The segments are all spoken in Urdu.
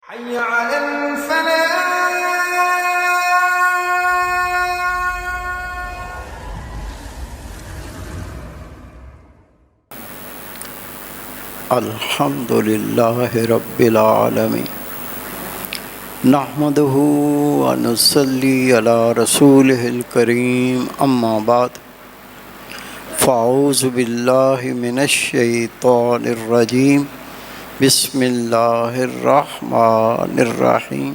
حي على الفلاح. الحمد لله رب العالمين نحمده ونصلي على رسوله الكريم أما بعد فأعوذ بالله من الشيطان الرجيم بسم الله الرحمن الرحيم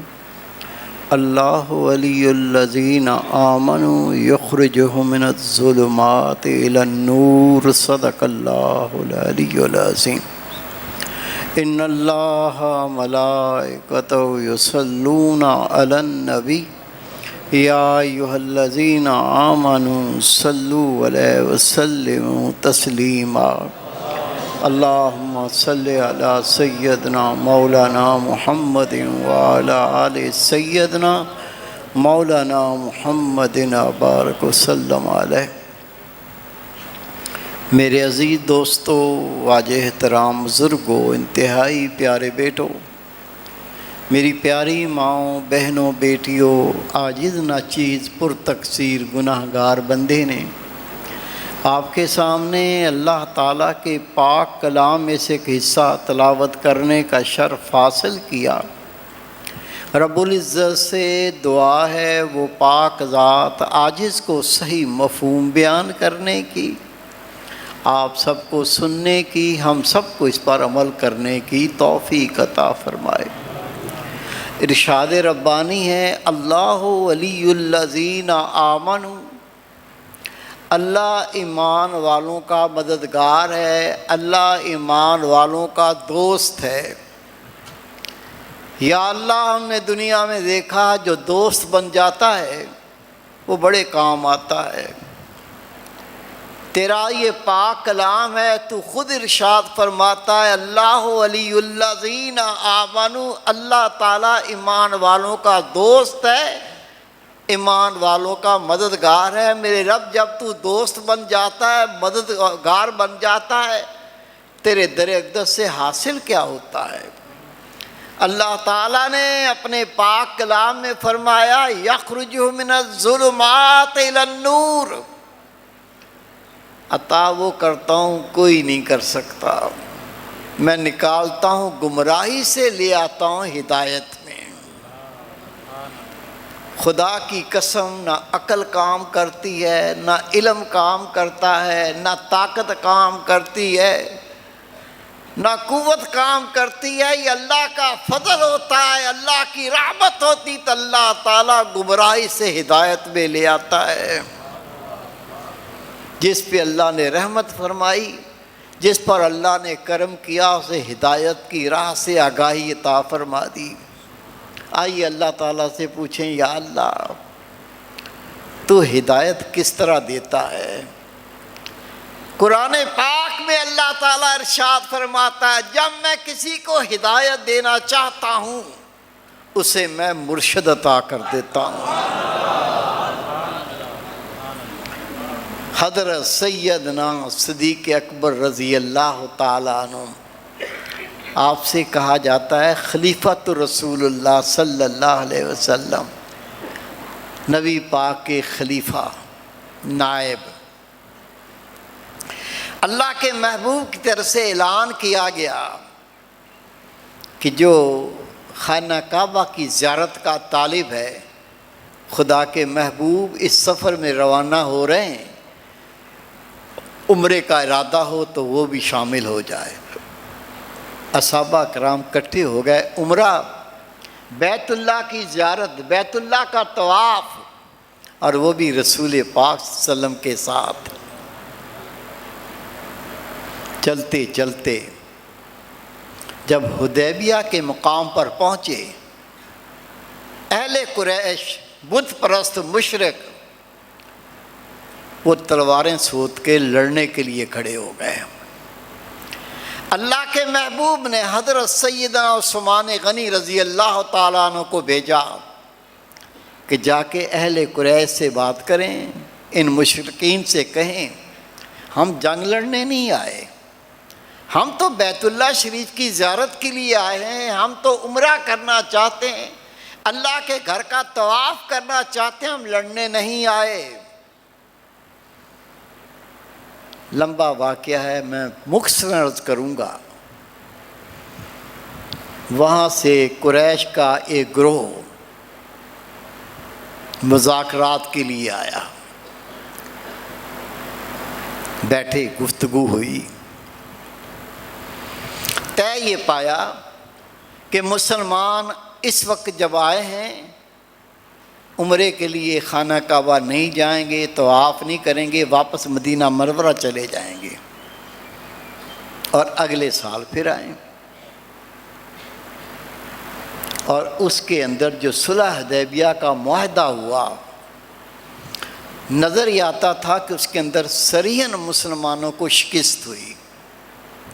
الله ولي الذين آمنوا يخرجهم من الظلمات إلى النور صدق الله العلي العظيم إن الله ملائكته يصلون على النبي يا أيها الذين آمنوا صلوا عليه وسلموا تسليما اللهم صل على سيدنا مولانا محمد وعلى آل سيدنا مولانا محمد وبارك وسلم علیہ۔ میرے عزیز دوستو، واجہ احترام بزرگوں، انتہائی پیارے بیٹوں، میری پیاری ماؤں، بہنوں، بیٹیوں، عاجز ناچیز پر تقصیر گناہ گار بندے نے آپ کے سامنے اللہ تعالیٰ کے پاک کلام میں سے ایک حصہ تلاوت کرنے کا شرف حاصل کیا۔ رب العزت سے دعا ہے وہ پاک ذات عاجز کو صحیح مفہوم بیان کرنے کی، آپ سب کو سننے کی، ہم سب کو اس پر عمل کرنے کی توفیق عطا فرمائے۔ ارشاد ربانی ہے، اللہ ولی الذین آمنوا، اللہ ایمان والوں کا مددگار ہے، اللہ ایمان والوں کا دوست ہے۔ یا اللہ، ہم نے دنیا میں دیکھا جو دوست بن جاتا ہے وہ بڑے کام آتا ہے۔ تیرا یہ پاک کلام ہے، تو خود ارشاد فرماتا ہے اللہ ولی الذین آمنوا، اللہ تعالیٰ ایمان والوں کا دوست ہے، ایمان والوں کا مددگار ہے۔ میرے رب، جب تو دوست بن جاتا ہے، مددگار بن جاتا ہے، تیرے در اقدس سے حاصل کیا ہوتا ہے؟ اللہ تعالیٰ نے اپنے پاک کلام میں فرمایا، یخرج من الظلمات الی النور، عطا وہ کرتا ہوں کوئی نہیں کر سکتا، میں نکالتا ہوں گمراہی سے، لے آتا ہوں ہدایت میں۔ خدا کی قسم، نہ عقل کام کرتی ہے، نہ علم کام کرتا ہے، نہ طاقت کام کرتی ہے، نہ قوت کام کرتی ہے، یہ اللہ کا فضل ہوتا ہے۔ اللہ کی رحمت ہوتی تو اللہ تعالیٰ گمراہی سے ہدایت میں لے آتا ہے۔ جس پہ اللہ نے رحمت فرمائی، جس پر اللہ نے کرم کیا، اسے ہدایت کی راہ سے آگاہی عطا فرما دی۔ آئیے اللہ تعالیٰ سے پوچھیں، یا اللہ تو ہدایت کس طرح دیتا ہے؟ قرآن پاک میں اللہ تعالیٰ ارشاد فرماتا ہے، جب میں کسی کو ہدایت دینا چاہتا ہوں اسے میں مرشد عطا کر دیتا ہوں۔ حضرت سیدنا صدیق اکبر رضی اللہ تعالیٰ عنہ، آپ سے کہا جاتا ہے خلیفۃ رسول اللہ صلی اللہ علیہ وسلم، نبی پاک کے خلیفہ، نائب۔ اللہ کے محبوب کی طرف سے اعلان کیا گیا کہ جو خانہ کعبہ کی زیارت کا طالب ہے، خدا کے محبوب اس سفر میں روانہ ہو رہے ہیں، عمرے کا ارادہ ہو تو وہ بھی شامل ہو جائے۔ صحابہ کرام اکٹھے ہو گئے۔ عمرہ، بیت اللہ کی زیارت، بیت اللہ کا طواف، اور وہ بھی رسول پاک صلی اللہ علیہ وسلم کے ساتھ۔ چلتے چلتے جب حدیبیہ کے مقام پر پہنچے، اہل قریش، بت پرست مشرک، وہ تلواریں سوت کے لڑنے کے لیے کھڑے ہو گئے۔ اللہ کے محبوب نے حضرت سیدنا عثمان غنی رضی اللہ تعالیٰ عنہ کو بھیجا کہ جا کے اہل قریش سے بات کریں، ان مشرکین سے کہیں ہم جنگ لڑنے نہیں آئے، ہم تو بیت اللہ شریف کی زیارت کے لیے آئے ہیں، ہم تو عمرہ کرنا چاہتے ہیں، اللہ کے گھر کا طواف کرنا چاہتے ہیں، ہم لڑنے نہیں آئے۔ لمبا واقعہ ہے، میں مختصراً عرض کروں گا۔ وہاں سے قریش کا ایک گروہ مذاکرات کے لیے آیا، بیٹھے، گفتگو ہوئی، طے یہ پایا کہ مسلمان اس وقت جب آئے ہیں عمرے کے لیے خانہ کعبہ نہیں جائیں گے، طواف نہیں کریں گے، واپس مدینہ منورہ چلے جائیں گے اور اگلے سال پھر آئیں۔ اور اس کے اندر جو صلح حدیبیہ کا معاہدہ ہوا، نظر یہ آتا تھا کہ اس کے اندر صریحاً مسلمانوں کو شکست ہوئی۔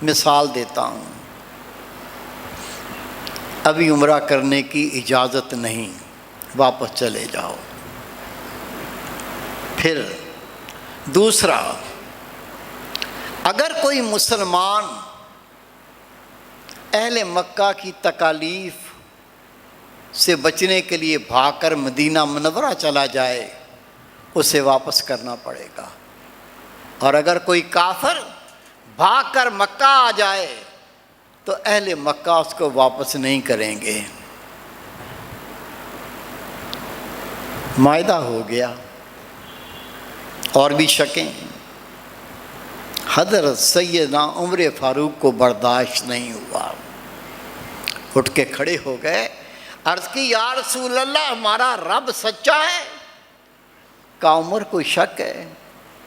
مثال دیتا ہوں، ابھی عمرہ کرنے کی اجازت نہیں، واپس چلے جاؤ۔ پھر دوسرا، اگر کوئی مسلمان اہل مکہ کی تکالیف سے بچنے کے لیے بھاگ کر مدینہ منورہ چلا جائے، اسے واپس کرنا پڑے گا، اور اگر کوئی کافر بھاگ کر مکہ آ جائے تو اہل مکہ اس کو واپس نہیں کریں گے۔ معاہدہ ہو گیا، اور بھی شکیں۔ حضرت سیدنا عمر فاروق کو برداشت نہیں ہوا، اٹھ کے کھڑے ہو گئے، عرض کی یا رسول اللہ ہمارا رب سچا ہے؟ کہا عمر کوئی شک ہے؟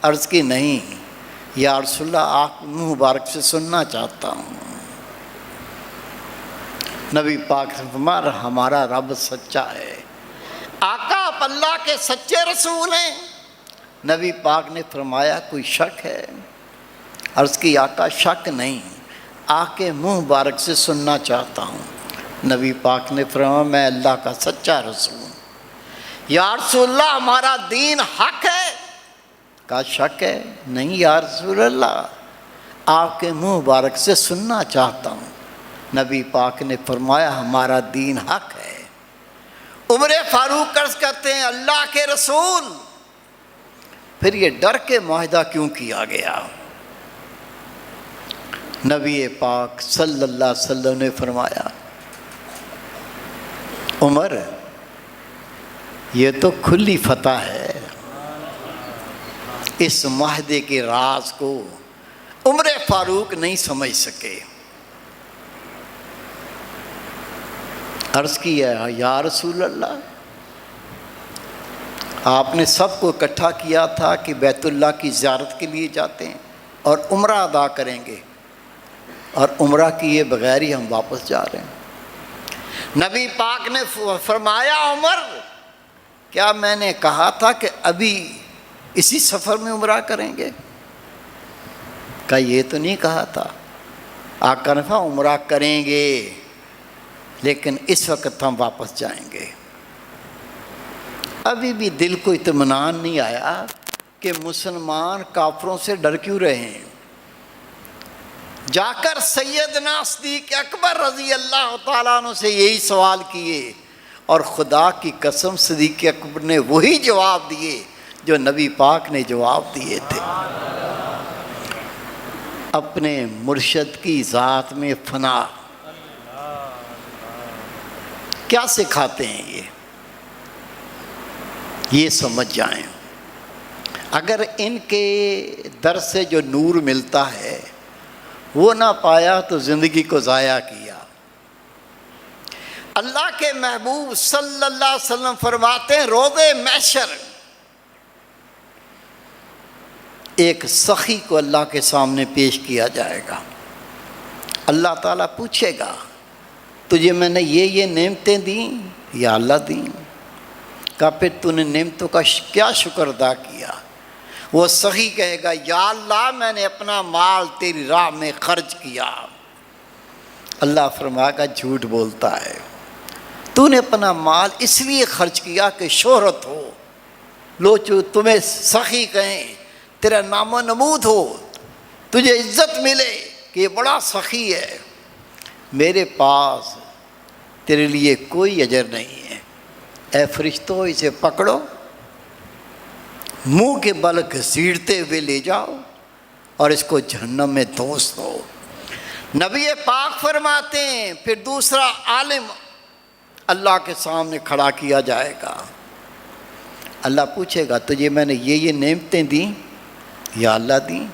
عرض کی نہیں یا رسول اللہ، آپ منہ مبارک سے سننا چاہتا ہوں۔ نبی پاک نے فرمایا ہمارا رب سچا ہے۔ آقا آپ اللہ کے سچے رسول ہیں؟ نبی پاک نے فرمایا کوئی شک ہے؟ عرض کی آقا شک نہیں، آ کے منہ مبارک سے سننا چاہتا ہوں۔ نبی پاک نے فرمایا میں اللہ کا سچا رسول ہوں۔ یا رسول اللہ ہمارا دین حق ہے؟ کہا شک ہے؟ نہیں یا رسول اللہ، آپ کے منہ مبارک سے سننا چاہتا ہوں۔ نبی پاک نے فرمایا ہمارا دین حق ہے۔ عمر فاروق عرض کرتے ہیں اللہ کے رسول، پھر یہ ڈر کے معاہدہ کیوں کیا گیا؟ نبی پاک صلی اللہ علیہ وسلم نے فرمایا عمر یہ تو کھلی فتح ہے، اس معاہدے کے راز کو عمر فاروق نہیں سمجھ سکے۔ عرض کیا یا رسول اللہ، آپ نے سب کو اکٹھا کیا تھا کہ بیت اللہ کی زیارت کے لیے جاتے ہیں اور عمرہ ادا کریں گے، اور عمرہ کیے بغیر ہی ہم واپس جا رہے ہیں۔ نبی پاک نے فرمایا عمر کیا میں نے کہا تھا کہ ابھی اسی سفر میں عمرہ کریں گے؟ کہا یہ تو نہیں کہا تھا۔ آقا نے فرمایا عمرہ کریں گے لیکن اس وقت ہم واپس جائیں گے۔ ابھی بھی دل کو اطمینان نہیں آیا کہ مسلمان کافروں سے ڈر کیوں رہے ہیں۔ جا کر سیدنا صدیق اکبر رضی اللہ تعالیٰ عنہ سے یہی سوال کیے، اور خدا کی قسم صدیق اکبر نے وہی جواب دیے جو نبی پاک نے جواب دیے تھے۔ اپنے مرشد کی ذات میں فنا کیا سکھاتے ہیں یہ سمجھ جائیں۔ اگر ان کے در سے جو نور ملتا ہے وہ نہ پایا تو زندگی کو ضائع کیا۔ اللہ کے محبوب صلی اللہ علیہ وسلم فرماتے ہیں روز محشر ایک سخی کو اللہ کے سامنے پیش کیا جائے گا۔ اللہ تعالیٰ پوچھے گا تجھے میں نے یہ نعمتیں دیں یا اللہ دیں؟ کہا پھر تو نے نعمتوں کا کیا شکر ادا کیا؟ وہ سخی کہے گا یا اللہ میں نے اپنا مال تیری راہ میں خرچ کیا۔ اللہ فرمائے گا جھوٹ بولتا ہے، تو نے اپنا مال اس لیے خرچ کیا کہ شہرت ہو، لوگ تمہیں سخی کہیں، تیرا نام و نمود ہو، تجھے عزت ملے، کہ یہ بڑا سخی ہے، میرے پاس تیرے لیے کوئی اجر نہیں ہے، اے فرشتوں اسے پکڑو، منہ کے بل گھسیٹتے ہوئے لے جاؤ اور اس کو جہنم میں دھونس دو۔ نبی پاک فرماتے ہیں پھر دوسرا عالم اللہ کے سامنے کھڑا کیا جائے گا، اللہ پوچھے گا تجھے میں نے یہ نعمتیں دیں؟ یا اللہ دیں،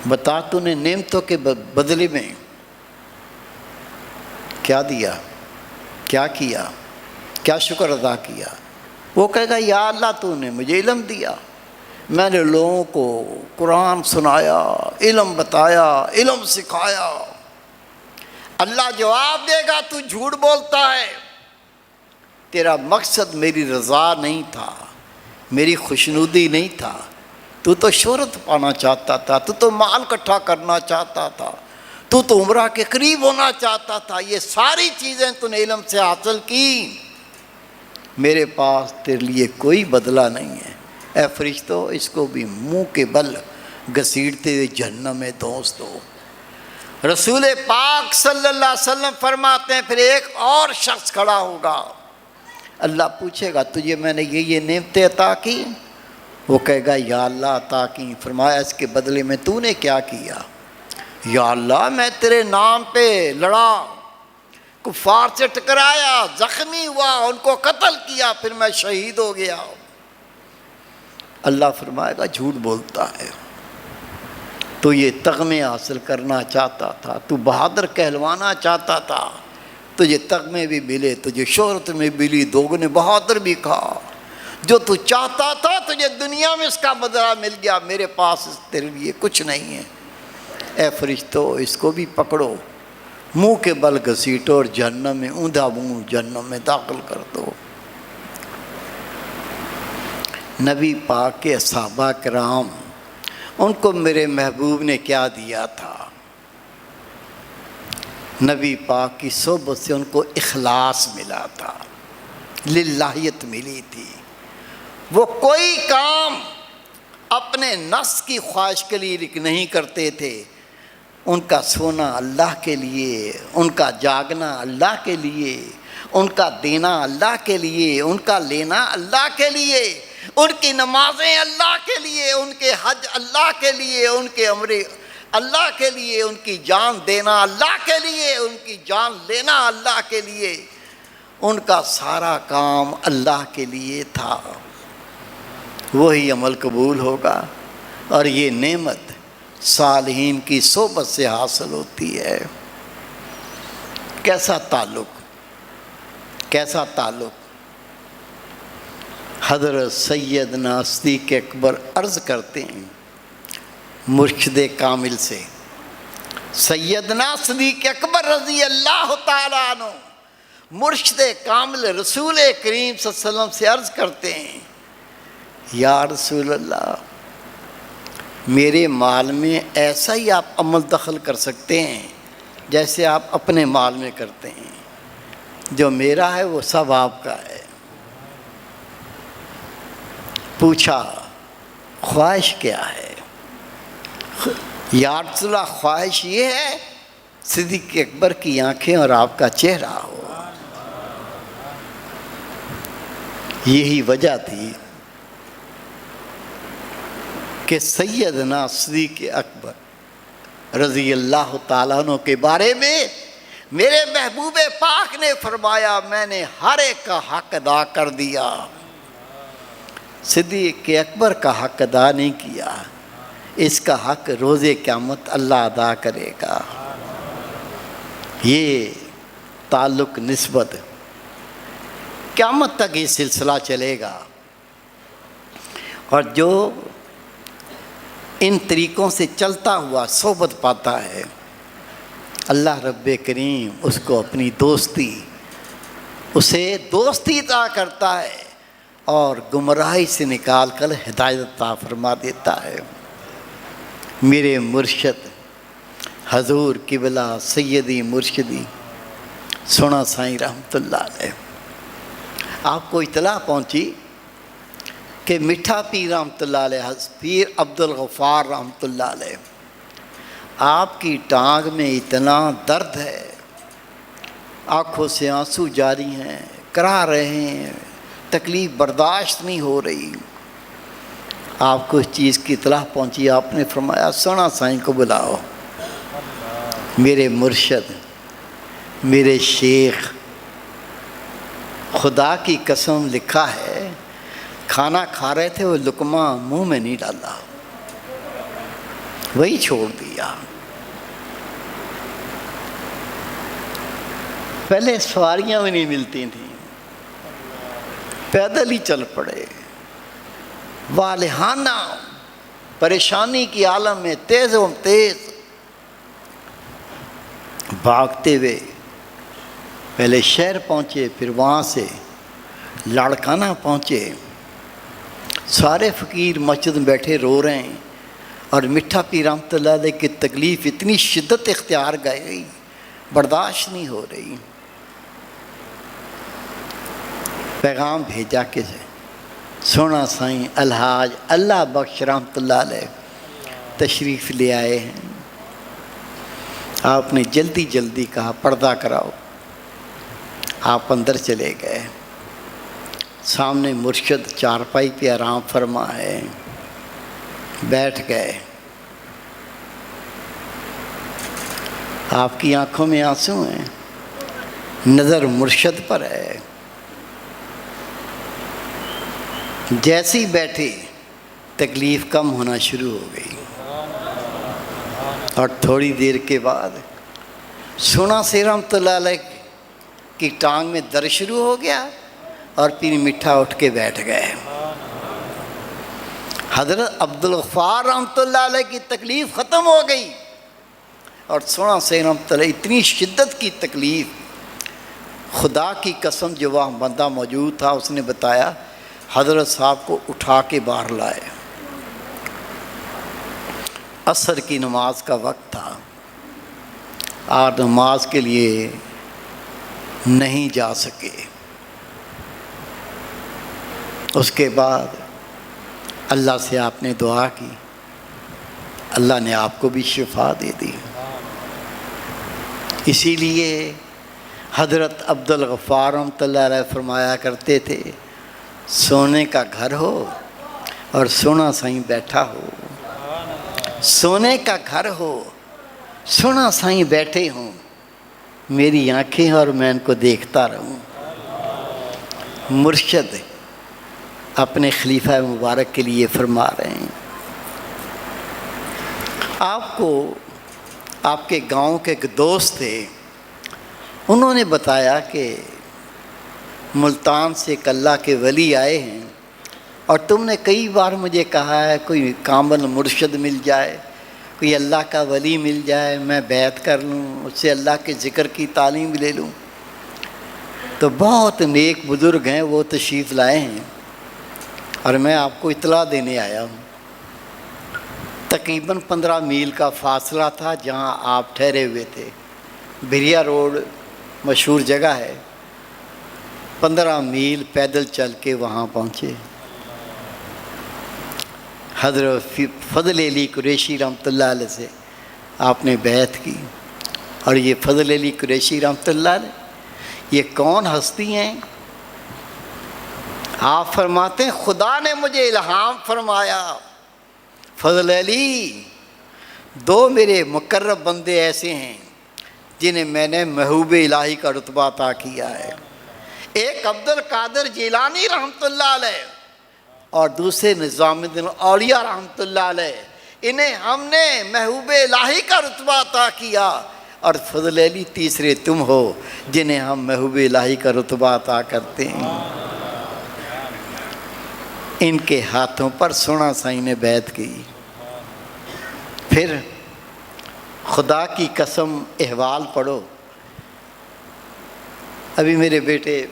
بتا تو نے نعمتوں کے بدلے میں کیا دیا، کیا کیا، کیا شکر ادا کیا؟ وہ کہے گا یا اللہ تو نے مجھے علم دیا، میں نے لوگوں کو قرآن سنایا، علم بتایا، علم سکھایا۔ اللہ جواب دے گا تو جھوٹ بولتا ہے، تیرا مقصد میری رضا نہیں تھا، میری خوشنودی نہیں تھا، تو شہرت پانا چاہتا تھا، تو مال اکٹھا کرنا چاہتا تھا، تو عمرہ کے قریب ہونا چاہتا تھا، یہ ساری چیزیں تو نے علم سے حاصل کی، میرے پاس تیرے لیے کوئی بدلہ نہیں ہے، اے فرشتوں اس کو بھی منہ کے بل گھسیٹتے ہوئے جہنم میں دھونس دو۔ رسول پاک صلی اللہ علیہ وسلم فرماتے ہیں پھر ایک اور شخص کھڑا ہوگا، اللہ پوچھے گا تجھے میں نے یہ نعمتیں عطا کی؟ وہ کہے گا یا اللہ عطا کی۔ فرمایا اس کے بدلے میں تو نے کیا کیا؟ یا اللہ میں تیرے نام پہ لڑا، کفار سے ٹکرایا، زخمی ہوا، ان کو قتل کیا، پھر میں شہید ہو گیا۔ اللہ فرمائے گا جھوٹ بولتا ہے، تو یہ تغمے حاصل کرنا چاہتا تھا، تو بہادر کہلوانا چاہتا تھا، تجھے تغمے بھی ملے، تجھے شہرت میں ملی، دوگنے بہادر بھی کھا، جو تو چاہتا تھا تجھے دنیا میں اس کا بدلہ مل گیا، میرے پاس تیرے لیے کچھ نہیں ہے، اے فرشتوں اس کو بھی پکڑو، منہ کے بل گھسیٹو اور جہنم میں اوندھا منہ جہنم میں داخل کر دو۔ نبی پاک کے صحابہ کرام، ان کو میرے محبوب نے کیا دیا تھا؟ نبی پاک کی صحبت سے ان کو اخلاص ملا تھا، للہیت ملی تھی، وہ کوئی کام اپنے نفس کی خواہش کے لیے نہیں کرتے تھے، ان کا سونا اللہ کے لیے، ان کا جاگنا اللہ کے لیے، ان کا دینا اللہ کے لیے، ان کا لینا اللہ کے لیے، ان کی نمازیں اللہ کے لیے، ان کے حج اللہ کے لیے، ان کے عمرے اللہ کے لیے، ان کی جان دینا اللہ کے لیے، ان کی جان لینا اللہ کے لیے، ان کا سارا کام اللہ کے لیے تھا، وہی عمل قبول ہوگا، اور یہ نعمت صالحین کی صحبت سے حاصل ہوتی ہے۔ کیسا تعلق، کیسا تعلق؟ حضرت سیدنا صدیق اکبر عرض کرتے ہیں مرشد کامل سے، سیدنا صدیق اکبر رضی اللہ تعالیٰ عنہ مرشد کامل رسول کریم صلی اللہ علیہ وسلم سے عرض کرتے ہیں یا رسول اللہ، میرے مال میں ایسا ہی آپ عمل دخل کر سکتے ہیں جیسے آپ اپنے مال میں کرتے ہیں، جو میرا ہے وہ سب آپ کا ہے۔ پوچھا خواہش کیا ہے؟ یا رسول اللہ خواہش یہ ہے صدیق اکبر کی آنکھیں اور آپ کا چہرہ ہو۔ یہی وجہ تھی کہ سیدنا صدیق اکبر رضی اللہ تعالیٰ عنہ کے بارے میں میرے محبوب پاک نے فرمایا میں نے ہر ایک کا حق ادا کر دیا، صدیق اکبر کا حق ادا نہیں کیا، اس کا حق روز قیامت اللہ ادا کرے گا۔ یہ تعلق نسبت قیامت تک یہ سلسلہ چلے گا، اور جو ان طریقوں سے چلتا ہوا صحبت پاتا ہے اللہ رب کریم اس کو اپنی دوستی، اسے دوستی عطا کرتا ہے اور گمراہی سے نکال کر ہدایت عطا فرما دیتا ہے۔ میرے مرشد حضور قبلہ سیدی مرشدی سونا سائیں رحمۃ اللہ علیہ، آپ کو اطلاع پہنچی کہ میٹھا پیر رحمۃ اللہ علیہ، پیر عبد الغفار رحمۃ اللہ علیہ آپ کی ٹانگ میں اتنا درد ہے، آنکھوں سے آنسو جاری ہیں، کرا رہے ہیں، تکلیف برداشت نہیں ہو رہی۔ آپ کو اس چیز کی اطلاع پہنچی، آپ نے فرمایا سونا سائیں کو بلاؤ، میرے مرشد، میرے شیخ، خدا کی قسم لکھا ہے کھانا کھا رہے تھے وہ لقمہ منہ میں نہیں ڈالا، وہی چھوڑ دیا۔ پہلے سواریاں بھی نہیں ملتی تھیں، پیدل ہی چل پڑے، والہانہ پریشانی کی عالم میں تیز و تیز بھاگتے ہوئے پہلے شہر پہنچے، پھر وہاں سے لاڑکانہ پہنچے۔ سارے فقیر مسجد میں بیٹھے رو رہے ہیں، اور میٹھا پیر رحمۃ اللہ علیہ کی تکلیف اتنی شدت اختیار گئی، برداشت نہیں ہو رہی۔ پیغام بھیجا کہ سونا سائیں الحاج اللہ بخش رحمۃ اللہ علیہ تشریف لے آئے ہیں۔ آپ نے جلدی جلدی کہا پردہ کراؤ، آپ اندر چلے گئے۔ سامنے مرشد چارپائی پہ آرام فرما ہے، بیٹھ گئے۔ آپ کی آنکھوں میں آنسو ہیں، نظر مرشد پر ہے۔ جیسے ہی بیٹھے تکلیف کم ہونا شروع ہو گئی، اور تھوڑی دیر کے بعد سونا سے رحمۃ اللہ علیہ کی ٹانگ میں درد شروع ہو گیا، اور پھر میٹھا اٹھ کے بیٹھ گئے۔ حضرت عبدالغفار رحمۃ اللہ علیہ کی تکلیف ختم ہو گئی، اور سونا سے رحمۃ اللہ اتنی شدت کی تکلیف، خدا کی قسم جو وہاں بندہ موجود تھا اس نے بتایا حضرت صاحب کو اٹھا کے باہر لائے۔ عصر کی نماز کا وقت تھا، اور نماز کے لیے نہیں جا سکے۔ اس کے بعد اللہ سے آپ نے دعا کی، اللہ نے آپ کو بھی شفا دے دی۔ اسی لیے حضرت عبدالغفار رحمۃ اللہ علیہ فرمایا کرتے تھے سونے کا گھر ہو اور سونا سائیں بیٹھا ہو، سونے کا گھر ہو، سونا سائیں بیٹھے ہوں، میری آنکھیں اور میں ان کو دیکھتا رہوں۔ مرشد اپنے خلیفہ مبارک کے لیے فرما رہے ہیں۔ آپ کو آپ کے گاؤں کے ایک دوست تھے، انہوں نے بتایا کہ ملتان سے ایک اللہ کے ولی آئے ہیں، اور تم نے کئی بار مجھے کہا ہے کوئی کامل مرشد مل جائے، کوئی اللہ کا ولی مل جائے، میں بیعت کر لوں، اس سے اللہ کے ذکر کی تعلیم لے لوں۔ تو بہت نیک بزرگ ہیں، وہ تشریف لائے ہیں، اور میں آپ کو اطلاع دینے آیا ہوں۔ تقریباً 15 میل کا فاصلہ تھا جہاں آپ ٹھہرے ہوئے تھے، بھریا روڈ مشہور جگہ ہے، 15 میل پیدل چل کے وہاں پہنچے۔ حضرت فضل علی قریشی رحمۃ اللہ علیہ سے آپ نے بیعت کی، اور یہ فضل علی قریشی رحمۃ اللہ علیہ یہ کون ہستی ہیں؟ آپ فرماتے ہیں خدا نے مجھے الہام فرمایا، فضل علی 2 میرے مقرب بندے ایسے ہیں جنہیں میں نے محبوب الہی کا رتبہ عطا کیا ہے، ایک عبد القادر جیلانی رحمۃ اللہ علیہ اور دوسرے نظام الدین اولیاء رحمۃ اللہ علیہ، انہیں ہم نے محبوب الہی کا رتبہ عطا کیا، اور فضل علی تیسرے تم ہو جنہیں ہم محبوب الہی کا رتبہ عطا کرتے ہیں۔ ان کے ہاتھوں پر سونا سائیں نے بیعت کی۔ پھر خدا کی قسم احوال پڑھو۔ ابھی میرے بیٹے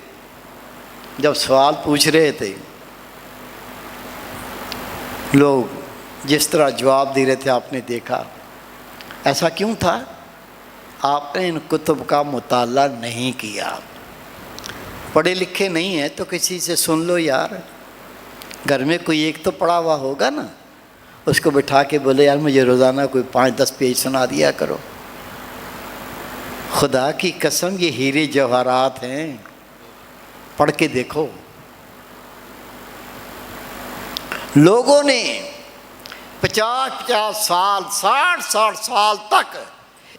جب سوال پوچھ رہے تھے، لوگ جس طرح جواب دے رہے تھے آپ نے دیکھا، ایسا کیوں تھا؟ آپ نے ان کتب کا مطالعہ نہیں کیا، پڑھے لکھے نہیں ہیں تو کسی سے سن لو یار، گھر میں کوئی ایک تو پڑھا ہوا ہوگا نا، اس کو بٹھا کے بولے یار مجھے روزانہ کوئی 5-10 پیج سنا دیا کرو۔ خدا کی قسم یہ ہیرے جواہرات ہیں، پڑھ کے دیکھو۔ لوگوں نے 50-50 سال 60-60 سال تک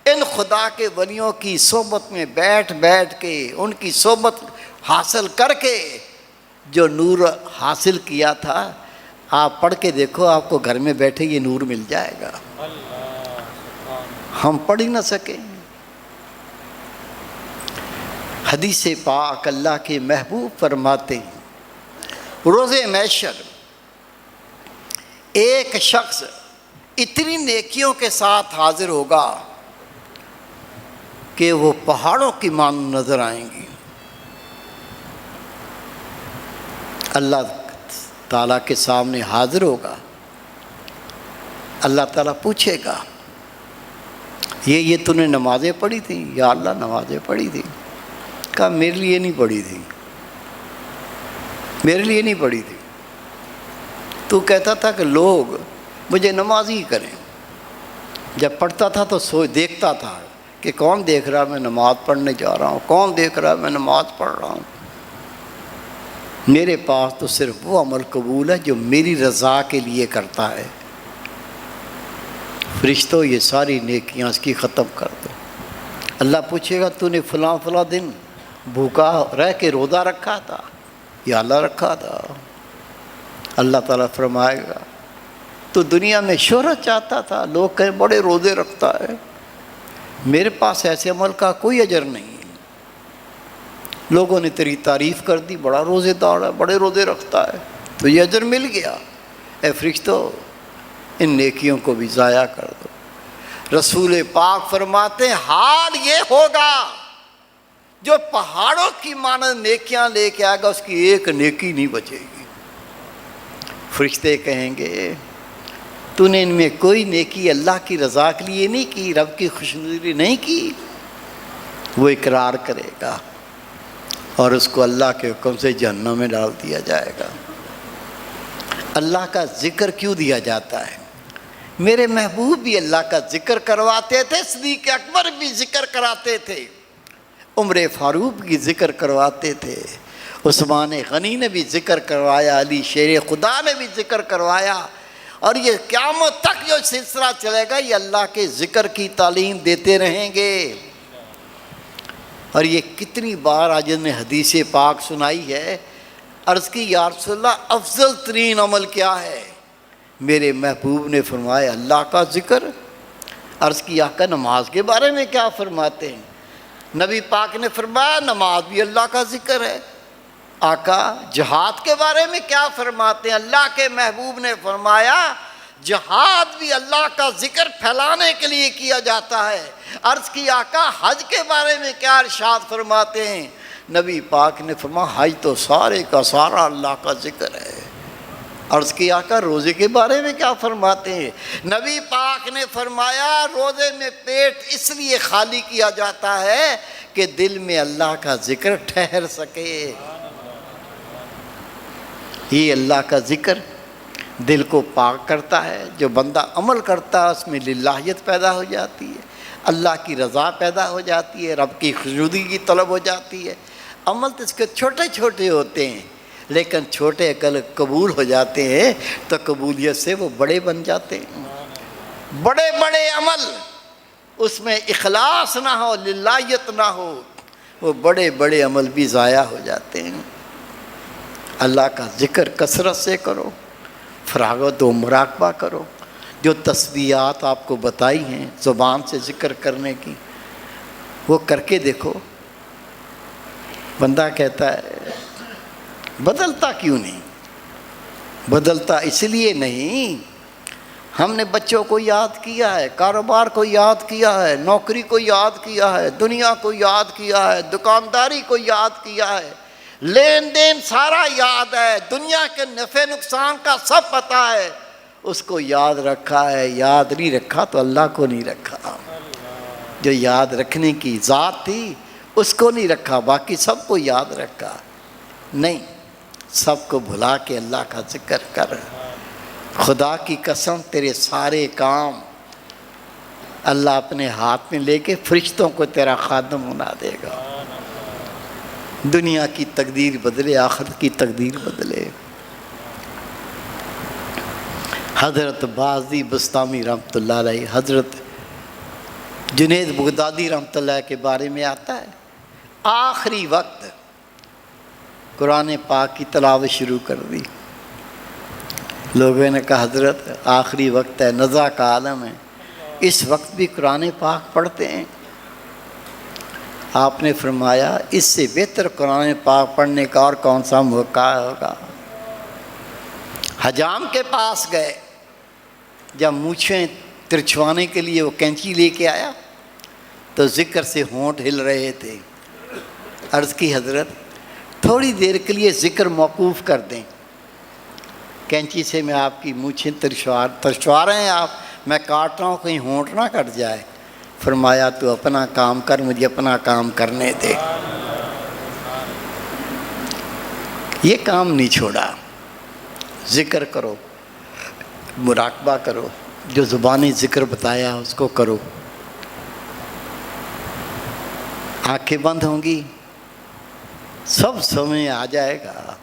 ان خدا کے ولیوں کی صحبت میں بیٹھ کے ان کی صحبت حاصل کر کے جو نور حاصل کیا تھا، آپ پڑھ کے دیکھو، آپ کو گھر میں بیٹھے یہ نور مل جائے گا۔ ہم پڑھ ہی نہ سکیں۔ حدیث پاک اللہ کے محبوب فرماتے ہیں روز محشر ایک شخص اتنی نیکیوں کے ساتھ حاضر ہوگا کہ وہ پہاڑوں کی مانند نظر آئیں گی۔ اللہ تعالیٰ کے سامنے حاضر ہوگا، اللہ تعالیٰ پوچھے گا یہ تو نے نمازیں پڑھی تھیں؟ یا اللہ نمازیں پڑھی تھیں۔ کہا میرے لیے نہیں پڑھی تھی، میرے لیے نہیں پڑھی تھی، تو کہتا تھا کہ لوگ مجھے نمازی کریں۔ جب پڑھتا تھا تو دیکھتا تھا کہ کون دیکھ رہا میں نماز پڑھنے جا رہا ہوں، کون دیکھ رہا میں نماز پڑھ رہا ہوں۔ میرے پاس تو صرف وہ عمل قبول ہے جو میری رضا کے لیے کرتا ہے۔ فرشتوں یہ ساری نیکیاں اس کی ختم کر دو۔ اللہ پوچھے گا تو نے فلاں فلاں دن بھوکا رہ کے روزہ رکھا تھا؟ یا اللہ رکھا تھا۔ اللہ تعالیٰ فرمائے گا تو دنیا میں شہرت چاہتا تھا، لوگ کہیں بڑے روزے رکھتا ہے، میرے پاس ایسے عمل کا کوئی اجر نہیں۔ لوگوں نے تیری تعریف کر دی، بڑا روزے دار ہے، بڑے روزے رکھتا ہے، تو یہ اجر مل گیا۔ اے فرشتوں ان نیکیوں کو بھی ضائع کر دو۔ رسول پاک فرماتے ہیں حال یہ ہوگا جو پہاڑوں کی مانند نیکیاں لے کے آئے گا، اس کی ایک نیکی نہیں بچے گی۔ فرشتے کہیں گے تو نے ان میں کوئی نیکی اللہ کی رضا کے لیے نہیں کی، رب کی خوشنودی نہیں کی؟ وہ اقرار کرے گا اور اس کو اللہ کے حکم سے جہنم میں ڈال دیا جائے گا۔ اللہ کا ذکر کیوں دیا جاتا ہے؟ میرے محبوب بھی اللہ کا ذکر کرواتے تھے، صدیق اکبر بھی ذکر کراتے تھے، عمر فاروق بھی ذکر کرواتے تھے، عثمان غنی نے بھی ذکر کروایا، علی شیر خدا نے بھی ذکر کروایا، اور یہ قیامت تک جو سلسلہ چلے گا یہ اللہ کے ذکر کی تعلیم دیتے رہیں گے۔ اور یہ کتنی بار آج نے حدیث پاک سنائی ہے، عرض کی یا رسول اللہ افضل ترین عمل کیا ہے؟ میرے محبوب نے فرمایا اللہ کا ذکر۔ عرض کی آقا نماز کے بارے میں کیا فرماتے ہیں؟ نبی پاک نے فرمایا نماز بھی اللہ کا ذکر ہے۔ آقا جہاد کے بارے میں کیا فرماتے ہیں؟ اللہ کے محبوب نے فرمایا جہاد بھی اللہ کا ذکر پھیلانے کے لیے کیا جاتا ہے۔ عرض کی آقا حج کے بارے میں کیا ارشاد فرماتے ہیں؟ نبی پاک نے فرمایا حج تو سارے کا سارا اللہ کا ذکر ہے۔ عرض کی آقا روزے کے بارے میں کیا فرماتے ہیں؟ نبی پاک نے فرمایا روزے میں پیٹ اس لیے خالی کیا جاتا ہے کہ دل میں اللہ کا ذکر ٹھہر سکے۔ یہ اللہ کا ذکر دل کو پاک کرتا ہے، جو بندہ عمل کرتا ہے اس میں للہیت پیدا ہو جاتی ہے، اللہ کی رضا پیدا ہو جاتی ہے، رب کی خوشنودی کی طلب ہو جاتی ہے۔ عمل تو اس کے چھوٹے چھوٹے ہوتے ہیں، لیکن چھوٹے عقل قبول ہو جاتے ہیں تو قبولیت سے وہ بڑے بن جاتے ہیں۔ بڑے بڑے عمل اس میں اخلاص نہ ہو، للہیت نہ ہو، وہ بڑے بڑے عمل بھی ضائع ہو جاتے ہیں۔ اللہ کا ذکر کثرت سے کرو، فراغت و مراقبہ کرو۔ جو تسبیحات آپ کو بتائی ہیں زبان سے ذکر کرنے کی، وہ کر کے دیکھو۔ بندہ کہتا ہے بدلتا کیوں نہیں؟ بدلتا اس لیے نہیں، ہم نے بچوں کو یاد کیا ہے، کاروبار کو یاد کیا ہے، نوکری کو یاد کیا ہے، دنیا کو یاد کیا ہے، دکانداری کو یاد کیا ہے، لین دین سارا یاد ہے، دنیا کے نفع نقصان کا سب پتہ ہے، اس کو یاد رکھا ہے۔ یاد نہیں رکھا تو اللہ کو نہیں رکھا۔ جو یاد رکھنے کی ذات تھی اس کو نہیں رکھا، باقی سب کو یاد رکھا۔ نہیں، سب کو بھلا کے اللہ کا ذکر کر، خدا کی قسم تیرے سارے کام اللہ اپنے ہاتھ میں لے کے فرشتوں کو تیرا خادم بنا دے گا. دنیا کی تقدیر بدلے، آخرت کی تقدیر بدلے. حضرت بازی بستامی رحمۃ اللہ علیہ، حضرت جنید بغدادی رحمۃ اللہ کے بارے میں آتا ہے، آخری وقت قرآن پاک کی تلاوت شروع کر دی. لوگوں نے کہا حضرت آخری وقت ہے، نزا کا عالم ہے، اس وقت بھی قرآن پاک پڑھتے ہیں؟ آپ نے فرمایا اس سے بہتر قرآن پاک پڑھنے کا اور کون سا موقع ہوگا. حجام کے پاس گئے، جب مونچھیں ترچھوانے کے لیے وہ کینچی لے کے آیا تو ذکر سے ہونٹ ہل رہے تھے. عرض کی حضرت تھوڑی دیر کے لیے ذکر موقوف کر دیں، کینچی سے میں آپ کی مونچھیں ترچھوا رہے ہیں آپ، میں کاٹ رہا ہوں، کہیں ہونٹ نہ کٹ جائے. فرمایا تو اپنا کام کر، مجھے اپنا کام کرنے دے. یہ کام نہیں چھوڑا، ذکر کرو، مراقبہ کرو، جو زبانی ذکر بتایا اس کو کرو. آنکھیں بند ہوں گی، سب سمجھ آ جائے گا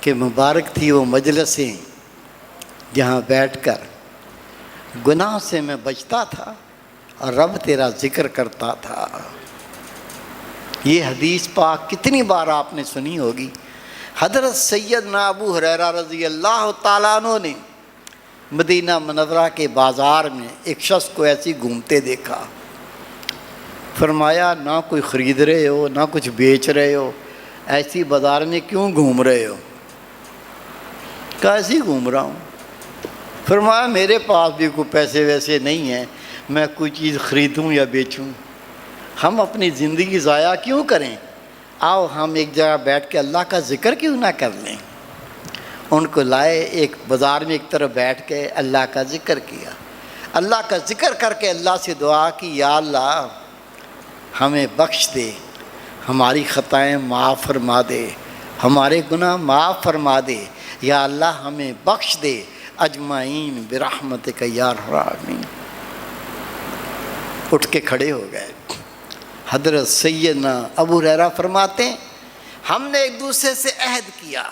کہ مبارک تھی وہ مجلسیں جہاں بیٹھ کر گناہ سے میں بچتا تھا اور رب تیرا ذکر کرتا تھا. یہ حدیث پاک کتنی بار آپ نے سنی ہوگی. حضرت سیدنا ابو ہریرہ رضی اللہ تعالیٰ عنہ نے مدینہ منورہ کے بازار میں ایک شخص کو ایسی گھومتے دیکھا. فرمایا نہ کوئی خرید رہے ہو نہ کچھ بیچ رہے ہو، ایسی بازار میں کیوں گھوم رہے ہو؟ کہا ایسی گھوم رہا ہوں. فرمایا میرے پاس بھی کوئی پیسے ویسے نہیں ہیں میں کوئی چیز خریدوں یا بیچوں، ہم اپنی زندگی ضائع کیوں کریں، آؤ ہم ایک جگہ بیٹھ کے اللہ کا ذکر کیوں نہ کر لیں. ان کو لائے، ایک بازار میں ایک طرف بیٹھ کے اللہ کا ذکر کیا. اللہ کا ذکر کر کے اللہ سے دعا کی، یا اللہ ہمیں بخش دے، ہماری خطائیں معاف فرما دے، ہمارے گناہ معاف فرما دے، یا اللہ ہمیں بخش دے اجمعین برحمتک یا الراحمین. اٹھ کے کھڑے ہو گئے. حضرت سیدنا ابو ہریرہ فرماتے ہیں ہم نے ایک دوسرے سے عہد کیا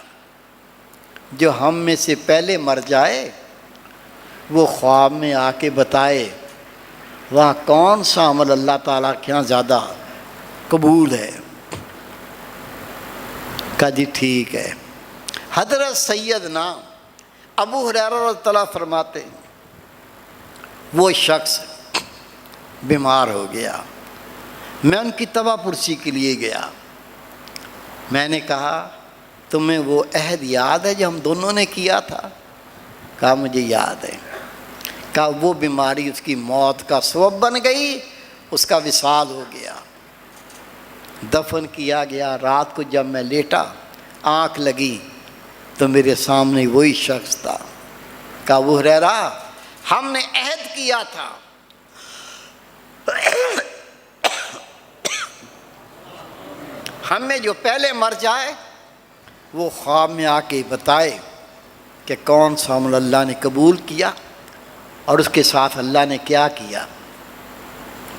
جو ہم میں سے پہلے مر جائے وہ خواب میں آ کے بتائے وہاں کون سا عمل اللہ تعالیٰ کے یہاں زیادہ قبول ہے. کہا جی ٹھیک ہے. حضرت سیدنا ابو ہریرہ رضی اللہ فرماتے ہیں وہ شخص بیمار ہو گیا. میں ان کی تباہ پرسی کے لیے گیا. میں نے کہا تمہیں وہ عہد یاد ہے جو ہم دونوں نے کیا تھا؟ کہا مجھے یاد ہے. کہا وہ بیماری اس کی موت کا سبب بن گئی، اس کا وصال ہو گیا، دفن کیا گیا. رات کو جب میں لیٹا آنکھ لگی تو میرے سامنے وہی شخص تھا. کہا ابو ہریرہ ہم نے عہد کیا تھا ہم میں جو پہلے مر جائے وہ خواب میں آ کے بتائے کہ کون سا عمل اللہ نے قبول کیا اور اس کے ساتھ اللہ نے کیا کیا.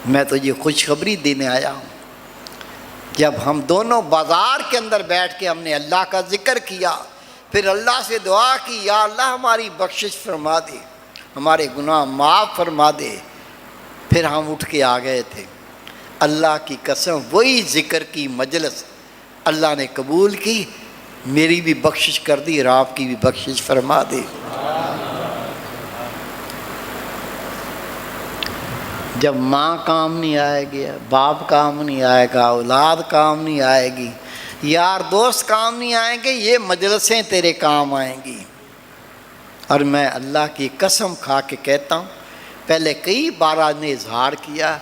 میں تو یہ خوشخبری دینے آیا ہوں. جب ہم دونوں بازار کے اندر بیٹھ کے ہم نے اللہ کا ذکر کیا، پھر اللہ سے دعا کی یا اللہ ہماری بخشش فرما دے، ہمارے گناہ معاف فرما دے، پھر ہم اٹھ کے آ گئے تھے. اللہ کی قسم وہی ذکر کی مجلس اللہ نے قبول کی، میری بھی بخشش کر دی اور آپ کی بھی بخشش فرما دے. جب ماں کام نہیں آئے گی، باپ کام نہیں آئے گا، اولاد کام نہیں آئے گی، یار دوست کام نہیں آئیں گے، یہ مجلسیں تیرے کام آئیں گی. اور میں اللہ کی قسم کھا کے کہتا ہوں پہلے کئی بار آج نے اظہار کیا،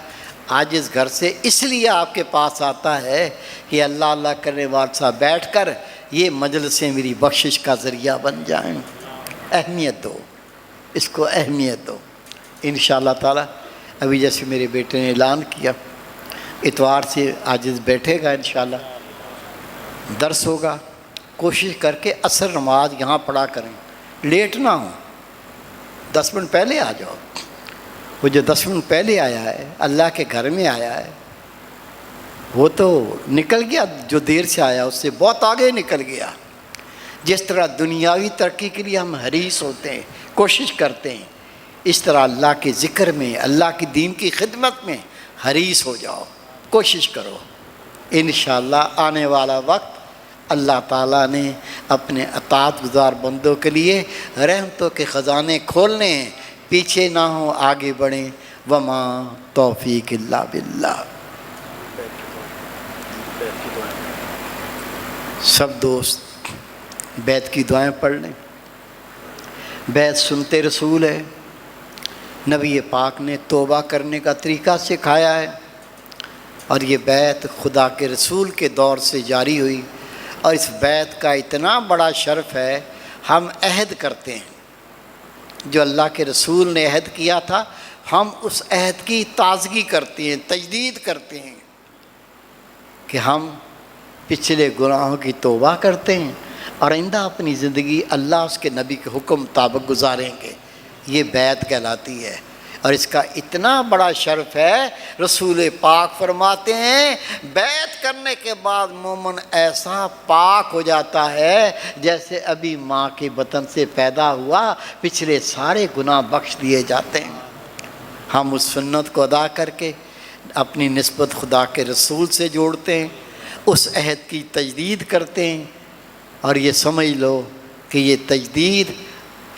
آج اس گھر سے اس لیے آپ کے پاس آتا ہے کہ اللہ اللہ کرنے والے صاحب بیٹھ کر یہ مجلسیں میری بخشش کا ذریعہ بن جائیں. اہمیت دو اس کو، اہمیت دو. انشاءاللہ تعالی ابھی جیسے میرے بیٹے نے اعلان کیا اتوار سے عاجز بیٹھے گا، انشاءاللہ درس ہوگا. کوشش کر کے عصر نماز یہاں پڑھا کریں، لیٹ نہ ہوں. 10 منٹ پہلے آ جاؤ۔ وہ جو 10 منٹ پہلے آیا ہے اللہ کے گھر میں آیا ہے وہ تو نکل گیا، جو دیر سے آیا اس سے بہت آگے نکل گیا۔ جس طرح دنیاوی ترقی کے لیے ہم حریص ہوتے ہیں، کوشش کرتے ہیں، اس طرح اللہ کے ذکر میں، اللہ کی دین کی خدمت میں حریص ہو جاؤ، کوشش کرو۔ انشاءاللہ آنے والا وقت اللہ تعالیٰ نے اپنے اطاعت گزار بندوں کے لیے رحمتوں کے خزانے کھولنے ہیں، پیچھے نہ ہوں، آگے بڑھیں۔ وما توفیق الا باللہ۔ سب دوست بیت کی دعائیں پڑھ لیں۔ بیت سنتے رسول ہے، نبی پاک نے توبہ کرنے کا طریقہ سکھایا ہے، اور یہ بیت خدا کے رسول کے دور سے جاری ہوئی، اور اس بیت کا اتنا بڑا شرف ہے، ہم عہد کرتے ہیں جو اللہ کے رسول نے عہد کیا تھا، ہم اس عہد کی تازگی کرتے ہیں، تجدید کرتے ہیں کہ ہم پچھلے گناہوں کی توبہ کرتے ہیں اور آئندہ اپنی زندگی اللہ اس کے نبی کے حکم مطابق گزاریں گے۔ یہ بیت کہلاتی ہے، اور اس کا اتنا بڑا شرف ہے، رسول پاک فرماتے ہیں بیعت کرنے کے بعد مومن ایسا پاک ہو جاتا ہے جیسے ابھی ماں کے بطن سے پیدا ہوا، پچھلے سارے گناہ بخش دیے جاتے ہیں۔ ہم اس سنت کو ادا کر کے اپنی نسبت خدا کے رسول سے جوڑتے ہیں، اس عہد کی تجدید کرتے ہیں، اور یہ سمجھ لو کہ یہ تجدید،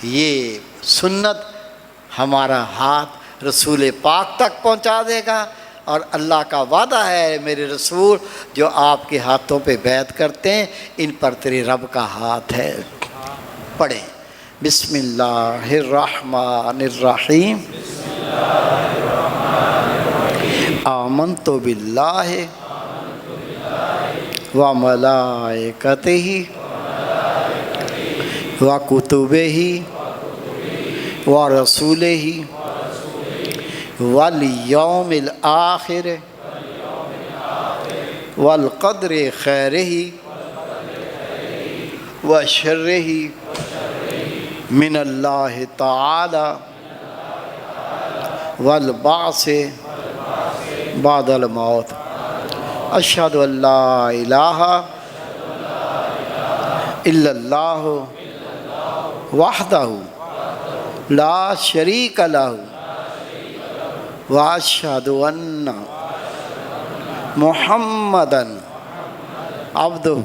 یہ سنت ہمارا ہاتھ رسول پاک تک پہنچا دے گا، اور اللہ کا وعدہ ہے میرے رسول جو آپ کے ہاتھوں پہ بیعت کرتے ہیں ان پر تیرے رب کا ہاتھ ہے۔ پڑھیں بسم اللہ الرحمن الرحیم۔ آمنت باللہ وملائکتہ وکتبہ ورسولہ والیوم الآخر والقدر خیرہ وشرہ من اللہ تعالی والبعث بعد الموت۔ اشہد ان لا الہ الا اللہ وحدہ لا شریک لہ واشہد ان محمدً عبدہ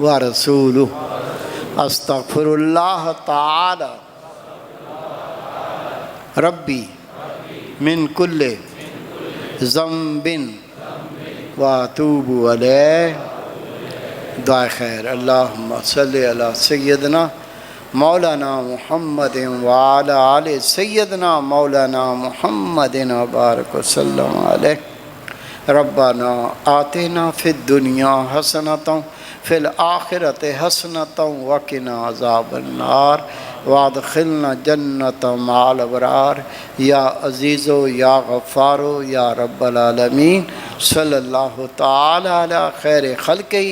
ورسولہ۔ استغفر اللہ تعالی ربی من کل ذنب واتوب علیہ۔ دعائے خیر۔ اللہم صلی علی سیدنا مولانا محمد وعلی آل سیدنا مولانا محمد وبارک وسلم علیہ۔ ربنا آتنا فی الدنیا حسنۃ فی الآخرۃ حسنۃ وقنا عذاب النار وادخلنا جنت مع الابرار۔ یا عزیز و یا غفار و یا رب العالمین، صلی اللہ تعالی علی خیر خلقہ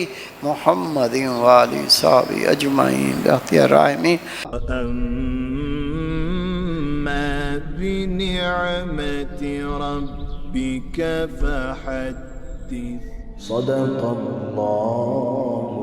محمد وآلہ صحابہ اجمعین باختیار الراحمین۔ أما بنعمة ربك فحدث۔ صدق الله